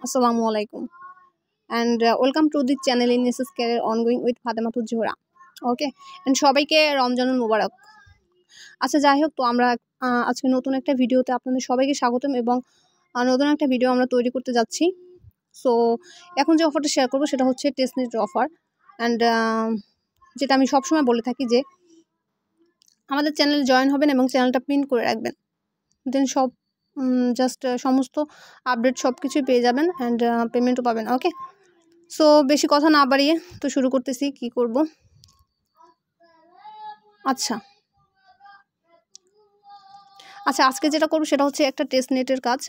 Assalamu alaikum and welcome to the channel in Mrs. Career Ongoing with Fatematul Johra. Okay, and সবাইকে রমজানুল মুবারক। আচ্ছা যাই হোক, তো আমরা আজকে নতুন একটা ভিডিওতে আপনাদের সবাইকে স্বাগতম এবং নতুন একটা ভিডিও আমরা তৈরি করতে যাচ্ছি। সো এখন যে অফারটা শেয়ার করব সেটা হচ্ছে টেস্টনেটের অফার। অ্যান্ড যেটা আমি সবসময় বলে থাকি যে আমাদের চ্যানেলে জয়েন হবেন এবং চ্যানেলটা পিন করে রাখবেন, দেন সব জাস্ট সমস্ত আপডেট সব কিছুই পেয়ে যাবেন অ্যান্ড পেমেন্টও পাবেন। ওকে, সো বেশি কথা না বাড়িয়ে তো শুরু করতেছি কি করব। আচ্ছা আজকে যেটা করব সেটা হচ্ছে একটা টেস্ট নেটের কাজ।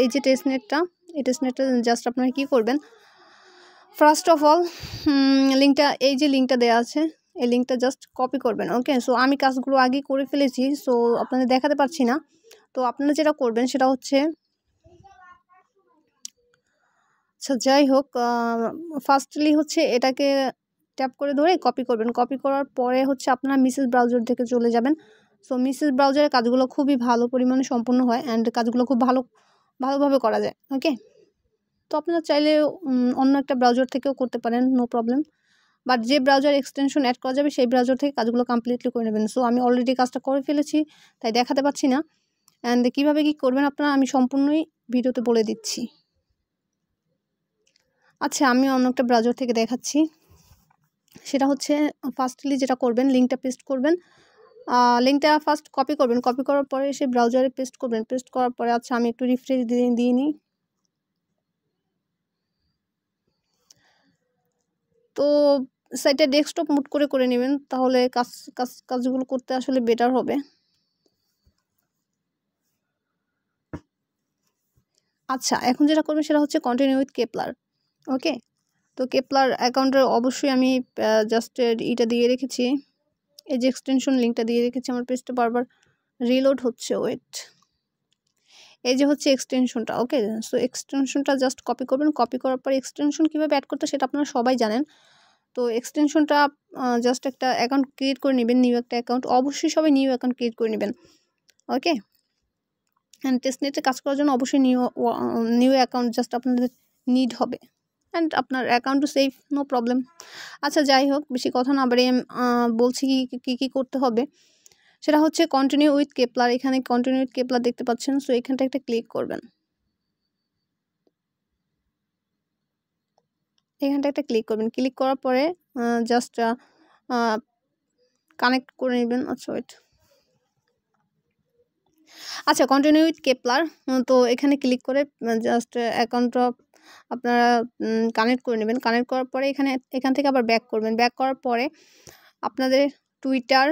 এই যে টেস্ট নেটটা, এই টেস্ট নেটটা জাস্ট আপনারা কী করবেন, ফার্স্ট অফ অল লিঙ্কটা, এই যে লিঙ্কটা দেওয়া আছে এই লিঙ্কটা জাস্ট কপি করবেন। ওকে, সো আমি কাজগুলো আগে করে ফেলেছি, সো আপনাদের দেখাতে পারছি না। তো আপনারা যেটা করবেন সেটা হচ্ছে, আচ্ছা যাই হোক, ফার্স্টলি হচ্ছে এটাকে ট্যাপ করে ধরে কপি করবেন। কপি করার পরে হচ্ছে আপনারা মিসেস ব্রাউজার থেকে চলে যাবেন। সো মিসেস ব্রাউজারের কাজগুলো খুবই ভালো পরিমাণে সম্পূর্ণ হয় অ্যান্ড কাজগুলো খুব ভালোভাবে করা যায়। ওকে, তো আপনারা চাইলে অন্য একটা ব্রাউজার থেকেও করতে পারেন, নো প্রবলেম, বাট যে ব্রাউজার এক্সটেনশন অ্যাড করা যাবে সেই ব্রাউজার থেকে কাজগুলো কমপ্লিটলি করে নেবেন। সো আমি অলরেডি কাজটা করে ফেলেছি, তাই দেখাতে পাচ্ছি না। অ্যান্ড কীভাবে কী করবেন আপনারা আমি সম্পূর্ণই ভিডিওতে বলে দিচ্ছি। আচ্ছা, আমি অন্য একটা ব্রাউজার থেকে দেখাচ্ছি। সেটা হচ্ছে ফার্স্টলি যেটা করবেন, লিঙ্কটা পেস্ট করবেন। লিঙ্কটা ফার্স্ট কপি করবেন, কপি করার পরে সে ব্রাউজারে পেস্ট করবেন। পেস্ট করার পরে আচ্ছা আমি একটু রিফ্রেশ দিয়ে নিই। তো সাইটটা ডেস্কটপ মুড করে নেবেন, তাহলে কাজগুলো করতে আসলে বেটার হবে। আচ্ছা, এখন যেটা করবেন সেটা হচ্ছে কন্টিনিউ উইথ কেপলার। ওকে, তো কেপলার অ্যাকাউন্টের অবশ্যই আমি জাস্ট এটা দিয়ে রেখেছি, এই যে এক্সটেনশন লিঙ্কটা দিয়ে রেখেছি। আমার পেজটা বারবার রিলোড হচ্ছে, ওয়েট, এই যে হচ্ছে এক্সটেনশনটা। ওকে, সো এক্সটেনশনটা জাস্ট কপি করবেন। কপি করার পর এক্সটেনশন কীভাবে অ্যাড করতে সেটা আপনারা সবাই জানেন। তো এক্সটেনশনটা জাস্ট একটা অ্যাকাউন্ট ক্রিয়েট করে নেবেন, নিউ একটা অ্যাকাউন্ট, অবশ্যই সবাই নিউ অ্যাকাউন্ট ক্রিয়েট করে নেবেন। ওকে, অ্যান্ড টেস্টনেটে কাজ করার জন্য অবশ্যই নিউ অ্যাকাউন্ট জাস্ট আপনাদের নিড হবে অ্যান্ড আপনার অ্যাকাউন্টও সেফ, নো প্রবলেম। আচ্ছা যাই হোক, বেশি কথা না বাড়িয়ে বলছি কী করতে হবে। সেটা হচ্ছে কন্টিনিউ উইথ কেপলার। এখানে কন্টিনিউ উইথ কেপলার দেখতে পাচ্ছেন, সো এখানটা একটা ক্লিক করবেন। এখানটা একটা ক্লিক করবেন। ক্লিক করার পরে জাস্ট কানেক্ট করে নেবেন। আচ্ছা ওয়েট, আচ্ছা কন্টিনিউ উইথ কেপলার, তো এখানে ক্লিক করে জাস্ট অ্যাকাউন্টটা আপনারা কানেক্ট করে নেবেন। কানেক্ট করার পরে এখান থেকে আবার ব্যাক করবেন। ব্যাক করার পরে আপনাদের টুইটার,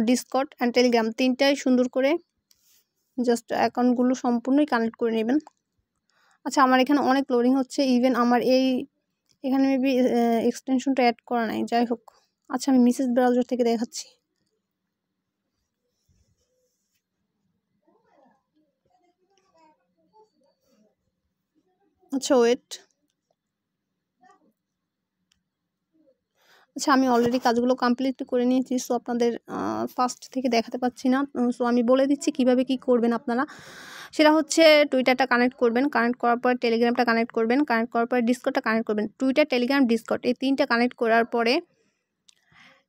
ডিসকর্ড অ্যান্ড টেলিগ্রাম তিনটাই সুন্দর করে জাস্ট অ্যাকাউন্টগুলো সম্পূর্ণই কানেক্ট করে নেবেন। আচ্ছা, আমার এখানে অনেক লোডিং হচ্ছে, ইভেন আমার এখানে মেবি এক্সটেনশনটা অ্যাড করা নাই। যাই হোক, আচ্ছা আমি মিসেস ব্রাউজার থেকে দেখাচ্ছি। আচ্ছা ওয়েট, আচ্ছা আমি অলরেডি কাজগুলো কমপ্লিট করে নিয়েছি, সো আপনাদের ফার্স্ট থেকে দেখাতে পাচ্ছি না। সো আমি বলে দিচ্ছি কিভাবে কি করবেন আপনারা। সেটা হচ্ছে টুইটারটা কানেক্ট করবেন, কানেক্ট করার পর টেলিগ্রামটা কানেক্ট করবেন, কানেক্ট করার পরে ডিসকর্ডটা কানেক্ট করবেন। টুইটার, টেলিগ্রাম, ডিসকর্ড এই তিনটা কানেক্ট করার পরে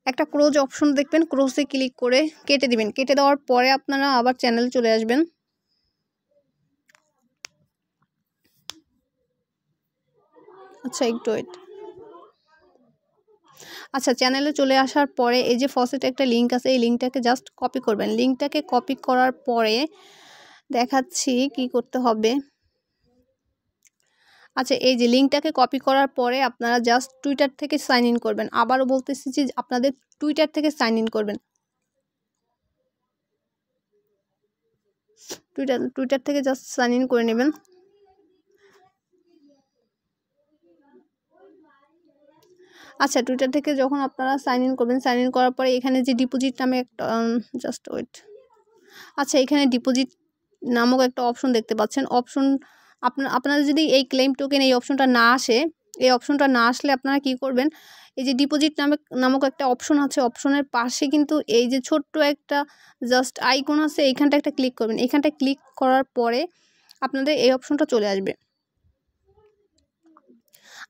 একটা ক্লোজ অপশন দেখবেন, ক্লোজে ক্লিক করে কেটে দিবেন। কেটে দেওয়ার পরে আপনারা আবার চ্যানেলে চলে আসবেন। আচ্ছা একটু ওয়েট, আচ্ছা চ্যানেলে চলে আসার পরে এই যে ফসেটে একটা লিঙ্ক আছে, এই লিঙ্কটাকে জাস্ট কপি করবেন। লিঙ্কটাকে কপি করার পরে দেখাচ্ছি কি করতে হবে। আচ্ছা, এই যে লিঙ্কটাকে কপি করার পরে আপনারা জাস্ট টুইটার থেকে সাইন ইন করবেন। আবারও বলতেছি যে আপনাদের টুইটার থেকে সাইন ইন করবেন। টুইটার থেকে জাস্ট সাইন ইন করে নেবেন। আচ্ছা, টুইটার থেকে যখন আপনারা সাইন ইন করবেন, সাইন ইন করার পরে এখানে যে ডিপোজিট নামে একটা জাস্ট ওয়েট, আচ্ছা এখানে ডিপোজিট নামক একটা অপশন দেখতে পাচ্ছেন। অপশন আপনাদের যদি এই ক্লেম টোকেন এই অপশনটা না আসে, এই অপশনটা না আসলে আপনারা কি করবেন, এই যে ডিপোজিট নামক একটা অপশন আছে, অপশনের পাশে কিন্তু এই যে ছোট্ট একটা জাস্ট আইকন আছে, এইখানটা একটা ক্লিক করবেন। এখানটা ক্লিক করার পরে আপনাদের এই অপশনটা চলে আসবে।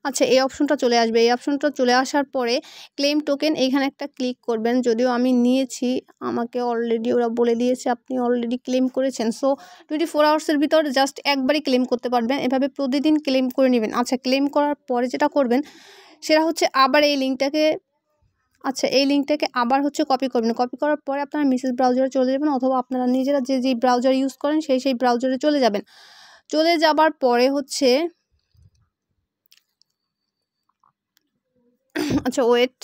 আচ্ছা, এই অপশনটা চলে আসবে। এই অপশনটা চলে আসার পরে ক্লেম টোকেন এইখানে একটা ক্লিক করবেন। যদিও আমি নিয়েছি, আমাকে অলরেডি ওরা বলে দিয়েছে আপনি অলরেডি ক্লেম করেছেন। সো 24 আওয়ার্সের ভিতর জাস্ট একবারই ক্লেম করতে পারবেন। এভাবে প্রতিদিন ক্লেম করে নেবেন। আচ্ছা, ক্লেম করার পরে যেটা করবেন সেটা হচ্ছে আবার এই লিঙ্কটাকে আবার হচ্ছে কপি করবেন। কপি করার পরে আপনারা মেসেজ ব্রাউজারে চলে যাবেন, অথবা আপনারা নিজেরা যে ব্রাউজার ইউজ করেন সেই ব্রাউজারে চলে যাবেন। চলে যাবার পরে হচ্ছে আচ্ছা ওয়েট,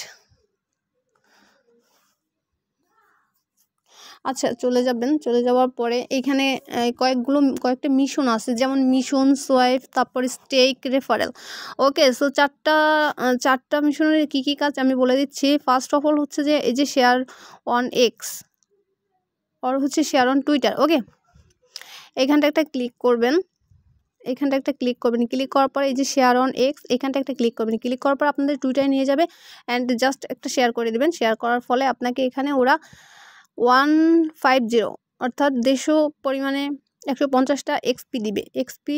আচ্ছা চলে যাবেন। চলে যাওয়ার পরে এইখানে কয়েকটা মিশন আছে, যেমন মিশন, সোয়াইপ, তারপরে স্টেক, রেফারেল। ওকে, সো চারটা মিশনের কী কাজ আমি বলে দিচ্ছি। ফার্স্ট অফ অল হচ্ছে যে এই যে শেয়ার অন এক্স আর হচ্ছে শেয়ার অন টুইটার। ওকে, এইখানটা একটা ক্লিক করবেন। ক্লিক করার পরে এই যে শেয়ার অন এক্স এখানটা একটা ক্লিক করবেন। ক্লিক করার পর আপনাদের টুইটারে নিয়ে যাবে অ্যান্ড জাস্ট একটা শেয়ার করে দেবেন। শেয়ার করার ফলে আপনাকে এখানে ওরা 150 অর্থাৎ 150 পরিমাণে 150টা এক্সপি দিবে। এক্সপি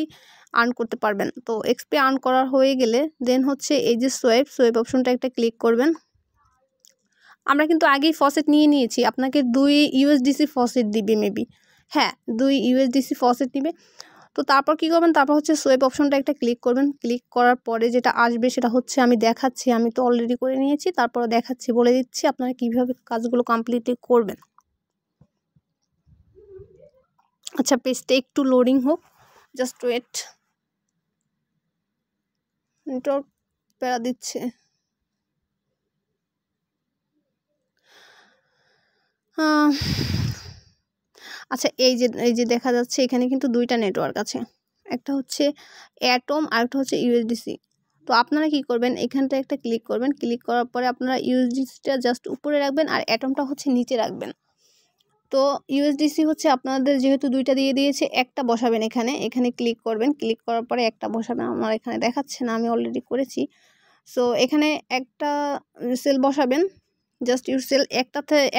আর্ন করতে পারবেন। তো এক্সপি আর্ন করা হয়ে গেলে দেন হচ্ছে এই যে সোয়াইপ অপশনটা একটা ক্লিক করবেন। আমরা কিন্তু আগেই ফসেট নিয়ে নিয়েছি, আপনাকে 2 ইউএসডিসি ফসেট দিবে মেবি, হ্যাঁ 2 ইউএসডিসি ফসেট দিবে। তো তারপর কী করবেন, তারপর হচ্ছে সোয়াইপ অপশনটা একটা ক্লিক করবেন। ক্লিক করার পরে যেটা আসবে সেটা হচ্ছে আমি দেখাচ্ছি, আমি তো অলরেডি করে নিয়েছি, তারপরে দেখাচ্ছি, বলে দিচ্ছি আপনারা কীভাবে কাজগুলো কমপ্লিট করবেন। আচ্ছা, পেজটা একটু লোডিং হোক, জাস্ট ওয়েট, নেটওয়ার্ক প্যারা দিচ্ছে। আচ্ছা, এই যে দেখা যাচ্ছে এখানে কিন্তু 2টা নেটওয়ার্ক আছে, একটা হচ্ছে অ্যাটম আর একটা হচ্ছে ইউএসডিসি। তো আপনারা কি করবেন, এখানটা একটা ক্লিক করবেন। ক্লিক করার পরে আপনারা ইউএসডিসিটা জাস্ট উপরে রাখবেন আর অ্যাটমটা হচ্ছে নিচে রাখবেন। তো ইউএসডিসি হচ্ছে আপনাদের যেহেতু 2টা দিয়ে দিয়েছে, একটা বসাবেন এখানে ক্লিক করবেন। ক্লিক করার পরে একটা বসাবেন। আমার এখানে দেখাচ্ছে না, আমি অলরেডি করেছি। সো এখানে একটা সেল বসাবেন, জাস্ট ইউর সেল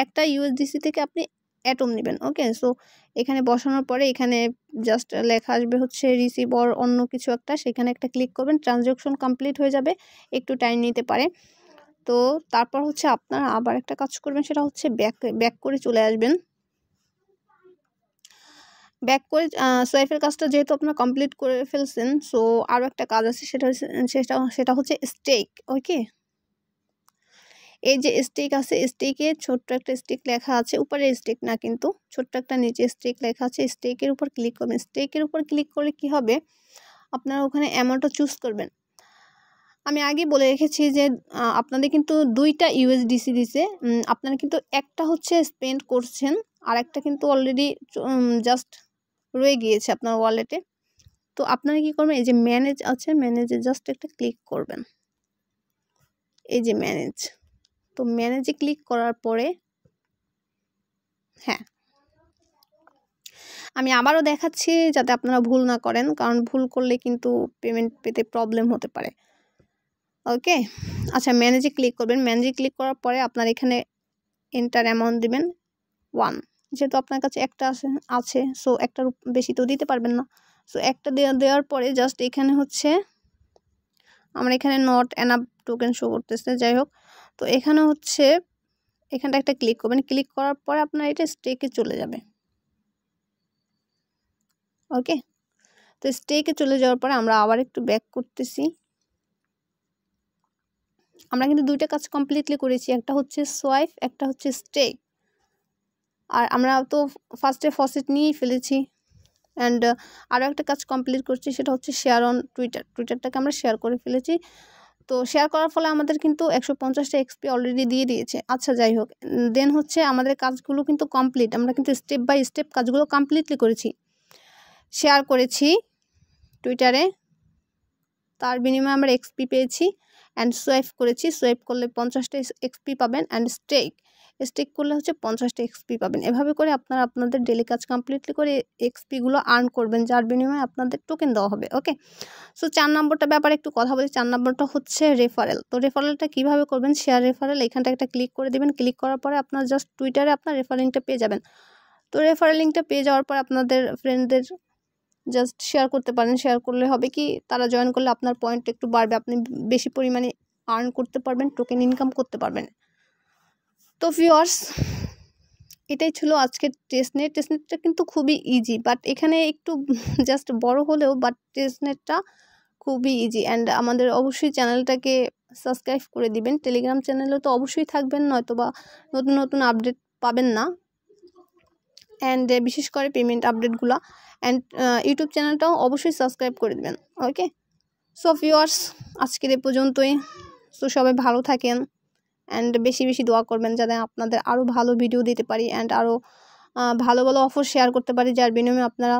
একটা ইউএসডিসি থেকে আপনি অ্যাটম নেবেন। ওকে, সো এখানে বসানোর পরে এখানে জাস্ট লেখা আসবে হচ্ছে রিসিভ অর অন্য কিছু একটা, সেখানে একটা ক্লিক করবেন। ট্রানজ্যাকশন কমপ্লিট হয়ে যাবে, একটু টাইম নিতে পারে। তো তারপর হচ্ছে আপনারা আবার একটা কাজ করবেন, সেটা হচ্ছে ব্যাক করে চলে আসবেন। ব্যাক করে সোয়াইপের কাজটা যেহেতু আপনারা কমপ্লিট করে ফেলছেন, সো আরও একটা কাজ আছে, সেটা হচ্ছে স্টেক। ওকে, এই যে স্টেক আছে, স্টেকে ছোট্ট একটা স্টেক লেখা আছে, উপরে স্টেক না কিন্তু ছোট্ট একটা নিচে স্টেক লেখা আছে। স্টেকের উপর ক্লিক করবেন। স্টেকের উপর ক্লিক করলে কি হবে, আপনারা ওখানে অ্যামাউন্টটা চুজ করবেন। আমি আগে বলে রেখেছি যে আপনাদের কিন্তু 2টা ইউএসডিসি দিছে, আপনারা কিন্তু একটা হচ্ছে স্পেন্ড করছেন আর একটা কিন্তু অলরেডি জাস্ট রয়ে গিয়েছে আপনার ওয়ালেটে। তো আপনারা কি করবেন, এই যে ম্যানেজ আছে, ম্যানেজে জাস্ট একটা ক্লিক করবেন। এই যে ম্যানেজ, তো ম্যানেজে ক্লিক করার পরে হ্যাঁ, আমি আবারও দেখাচ্ছি যাতে আপনারা ভুল না করেন, কারণ ভুল করলে কিন্তু পেমেন্ট পেতে প্রবলেম হতে পারে। ওকে, আচ্ছা ম্যানেজে ক্লিক করবেন। ম্যানেজে ক্লিক করার পরে আপনার এখানে এন্টার অ্যামাউন্ট দিবেন 1, যেহেতু আপনার কাছে একটা আছে সো একটার বেশি তো দিতে পারবেন না। সো একটা দেওয়ার পরে জাস্ট এখানে হচ্ছে আমরা এখানে নট এনাফ টোকেন শো করতেছে, যাই হোক। তো এখানে হচ্ছে এখানটা একটা ক্লিক করবেন। ক্লিক করার পরে আপনার এটা স্টেকে চলে যাবে। ওকে, তো স্টেকে চলে যাওয়ার পরে আমরা আবার একটু ব্যাক করতেছি। আমরা কিন্তু 2টা কাজ কমপ্লিটলি করেছি, একটা হচ্ছে সোয়াইপ, একটা হচ্ছে স্টেক। আর আমরা তো ফার্স্টে ফসেট নিয়েই ফেলেছি অ্যান্ড আরও একটা কাজ কমপ্লিট করছি, সেটা হচ্ছে শেয়ার অন টুইটারটাকে আমরা শেয়ার করে ফেলেছি। তো শেয়ার করার ফলে আমাদের কিন্তু 150টা এক্সপি অলরেডি দিয়ে দিয়েছে। আচ্ছা যাই হোক, দেন হচ্ছে আমাদের কাজগুলো কিন্তু কমপ্লিট, আমরা কিন্তু স্টেপ বাই স্টেপ কাজগুলো কমপ্লিটলি করেছি। শেয়ার করেছি টুইটারে, তার বিনিময়ে আমরা এক্সপি পেয়েছি অ্যান্ড সোয়াইপ করেছি। সোয়াইপ করলে 50টা এক্সপি পাবেন অ্যান্ড স্টেক করলে হচ্ছে 50টা এক্সপি পাবেন। এভাবে করে আপনারা আপনাদের ডেলি কাজ কমপ্লিটলি করে এক্সপিগুলো আর্ন করবেন, যার বিনিময়ে আপনাদের টোকেন দেওয়া হবে। ওকে, সো 4 নম্বরটা ব্যাপারে একটু কথা বলি। 4 নম্বরটা হচ্ছে রেফারেল। তো রেফারেলটা কীভাবে করবেন, শেয়ার রেফারেল, এখানটা একটা ক্লিক করে দেবেন। ক্লিক করার পরে আপনার জাস্ট টুইটারে আপনার রেফারেল লিঙ্কটা পেয়ে যাবেন। তো রেফারেল লিঙ্কটা পেয়ে যাওয়ার পর আপনাদের ফ্রেন্ডদের জাস্ট শেয়ার করতে পারেন। শেয়ার করলে হবে কি, তারা জয়েন করলে আপনার পয়েন্ট একটু বাড়বে, আপনি বেশি পরিমাণে আর্ন করতে পারবেন, টোকেন ইনকাম করতে পারবেন। তো ভিউয়ার্স, এটাই ছিল আজকের টেস্টনেট। টেস্টনেটটা কিন্তু খুবই ইজি, বাট এখানে একটু জাস্ট বড় হলেও বাট টেস্টনেটটা খুবই ইজি। অ্যান্ড আমাদের অবশ্যই চ্যানেলটাকে সাবস্ক্রাইব করে দিবেন। টেলিগ্রাম চ্যানেলেও তো অবশ্যই থাকবেন, নয়তো বা নতুন নতুন আপডেট পাবেন না। অ্যান্ড বিশেষ করে পেমেন্ট আপডেটগুলো। অ্যান্ড ইউটিউব চ্যানেলটাও অবশ্যই সাবস্ক্রাইব করে দেবেন। ওকে, সো ভিউয়ার্স, আজকের এ পর্যন্তই। সো সবাই ভালো থাকেন অ্যান্ড বেশি বেশি দোয়া করবেন যাতে আপনাদের আরও ভালো ভিডিও দিতে পারি অ্যান্ড আরও ভালো ভালো অফার শেয়ার করতে পারি, যার বিনিময়ে আপনারা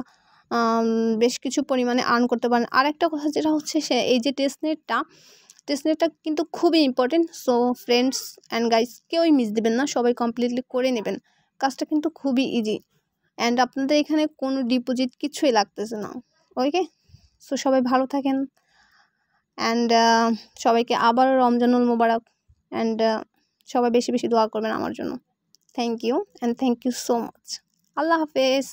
বেশ কিছু পরিমাণে আর্ন করতে পারেন। আর একটা কথা যেটা হচ্ছে, এই যে টেস্টনেটটা কিন্তু খুবই important. So friends and guys, কেউই মিস দেবেন না, সবাই কমপ্লিটলি করে নেবেন। কাজটা কিন্তু খুবই ইজি অ্যান্ড আপনাদের এখানে কোনো ডিপোজিট কিছুই লাগতেছে না। ওকে, সো সবাই ভালো থাকেন অ্যান্ড সবাইকে আবারও রমজানুল মোবারক। অ্যান্ড সবাই বেশি বেশি দোয়া করবেন আমার জন্য। Thank you and thank you so much. আল্লাহ হাফেজ।